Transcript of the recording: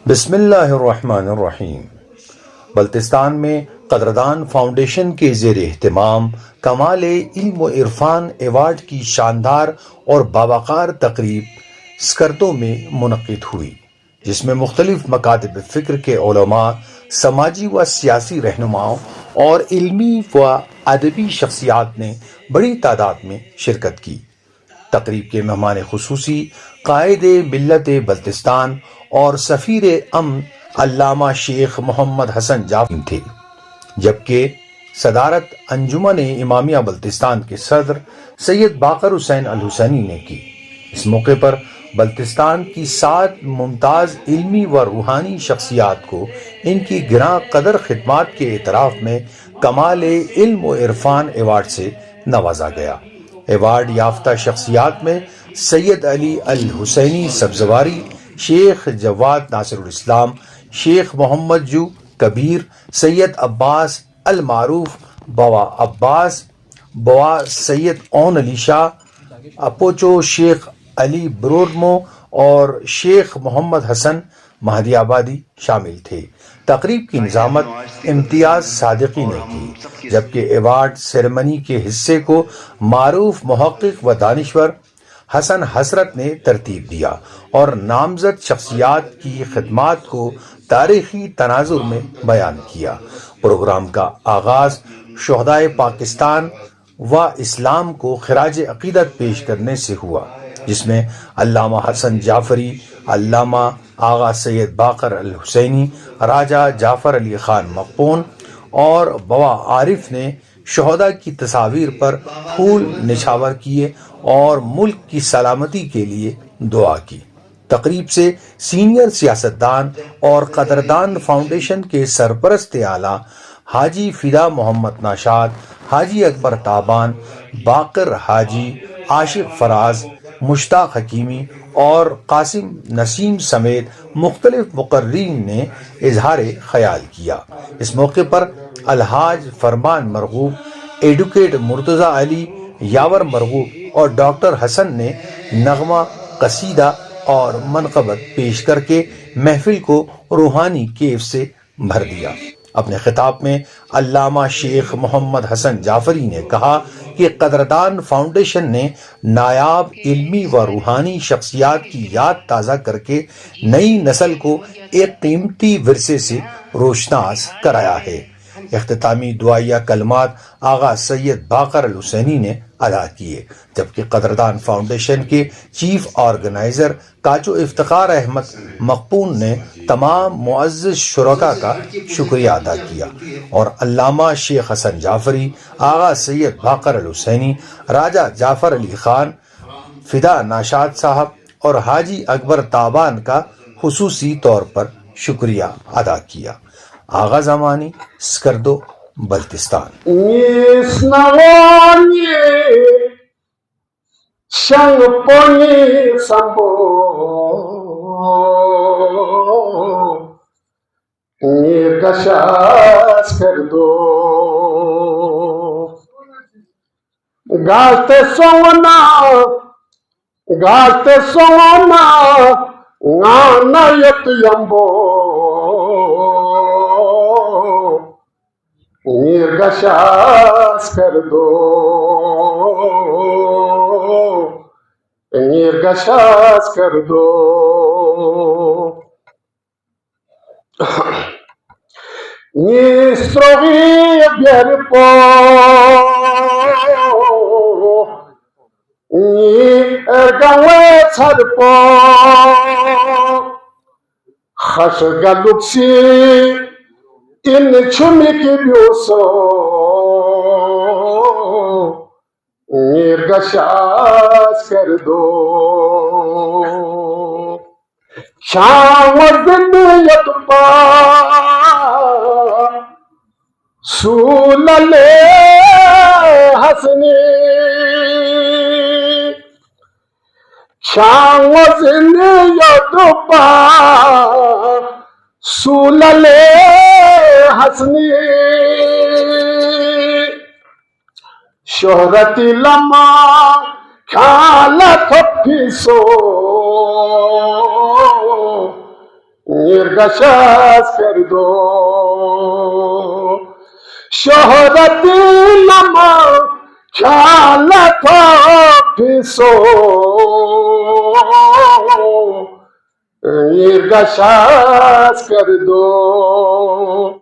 बिस्मिल्लाहिर्रहमानिर्रहीम। बल्तिस्तान में कदरदान फाउंडेशन के ज़ेर एहतमाम कमाल इल्म व इरफान एवार्ड की शानदार और बावकार तकरीब स्कर्दो में मुनक़िद हुई, जिसमें मुख्तलिफ मकातिब फ़िक्र के उलमा, समाजी व सियासी रहनुमाओं और इल्मी व अदबी शख्सियात ने बड़ी तादाद में शिरकत की। तकरीब के मेहमान खुसूसी कायद मिल्लत बल्तिस्तान और सफ़ीर अमन अल्लामा शेख मोहम्मद हसन जाफरी थे, जबकि सदारत अंजुमन इमामिया बल्तिस्तान के सदर सैयद बाकर हुसैन अल हुसैनी ने की। इस मौके पर बल्तिस्तान की 7 मुमताज़ इल्मी व रूहानी शख्सियात को इनकी गिरां कदर खिदमात के एतराफ़ में कमाल इल्म व इरफान एवार्ड से नवाजा गया। एवार्ड याफ्ता शख्सियात में सैयद अली अल हुसैनी सब्जवारी, शेख जवाद नासिरुल इस्लाम, शेख मोहम्मद जू कबीर, सैयद अब्बास अल मारूफ, बवा अब्बास, बवा सैयद ओन अली शाह, अपोचो शेख अली ब्रोरमो और शेख मोहम्मद हसन महदियाबादी शामिल थे। तकरीब की निज़ामत इम्तियाज सादिकी ने की, जबकि एवार्ड सेरेमनी के हिस्से को मारूफ मुहक्किक व दानिश्वर हसन हसरत ने तरतीब दिया और नामजद शख्सियात की खिदमात को तारीखी तनाजुर में बयान किया। प्रोग्राम का आगाज शुहदाए पाकिस्तान व इस्लाम को खिराज अकीदत पेश करने से हुआ, जिसमें अल्लामा हसन जाफरी, अल्लामा आगा सैयद बाकर अल हुसैनी, राजा जाफर अली खान मकपून और बवा आरिफ ने शहदा की तस्वीर पर फूल निछावर किए और मुल्क की सलामती के लिए दुआ की। तकरीब से सीनियर सियासतदान और कदरदान फाउंडेशन के सरपरस्त आला हाजी फिदा मोहम्मद नाशाद, हाजी अकबर ताबान, बाकर हाजी, आशिक फराज, मुश्ताक हकीमी और कासिम नसीम समेत मुख्तलिफ मुकर्रीन ने इजहार ख्याल किया। इस मौके पर अलहाज फरमान मरगूब, एडवोकेट मुर्तज़ा अली, यावर मरगूब और डॉक्टर हसन ने नगमा, कसीदा और मनक़बत पेश करके महफिल को रूहानी कैफ से भर दिया। अपने खिताब में अल्लामा शेख मोहम्मद हसन जाफरी ने कहा कि कदरदान फाउंडेशन ने नायाब इल्मी व रूहानी शख्सियात की याद ताज़ा करके नई नस्ल को एक कीमती विरसे से रोशनास कराया है। इख्तितामी दुआया कलमात आगा सैयद बाकर अल हुसैनी ने अदा किए, जबकि कदरदान फाउंडेशन के चीफ ऑर्गेनाइजर काजो इफ्तिखार अहमद मकपून ने तमाम मुअज़्ज़िज़ शुरका का शुक्रिया अदा किया और अल्लामा शेख हसन जाफरी, आगा सैयद बाकर अल हुसैनी, राजा जाफर अली खान, फिदा नाशाद साहब और हाजी अकबर ताबान का खुसूसी तौर पर शुक्रिया अदा किया। आगा Zamani, Skardu, Baltistan. Gaste sona ngana yet yambo nirgashas kar do ni strogi bierpo ni ergawe tsarpo khas galuksi in chumi ki bioso nirgashas kar do sham din yatpa sulale hasni Shangozini yodupa sulale hasni shohrati lama khala thoppiso निर्गशास कर दो। शोहरती नमा ख्याल था फिसो निर्गशास कर दो।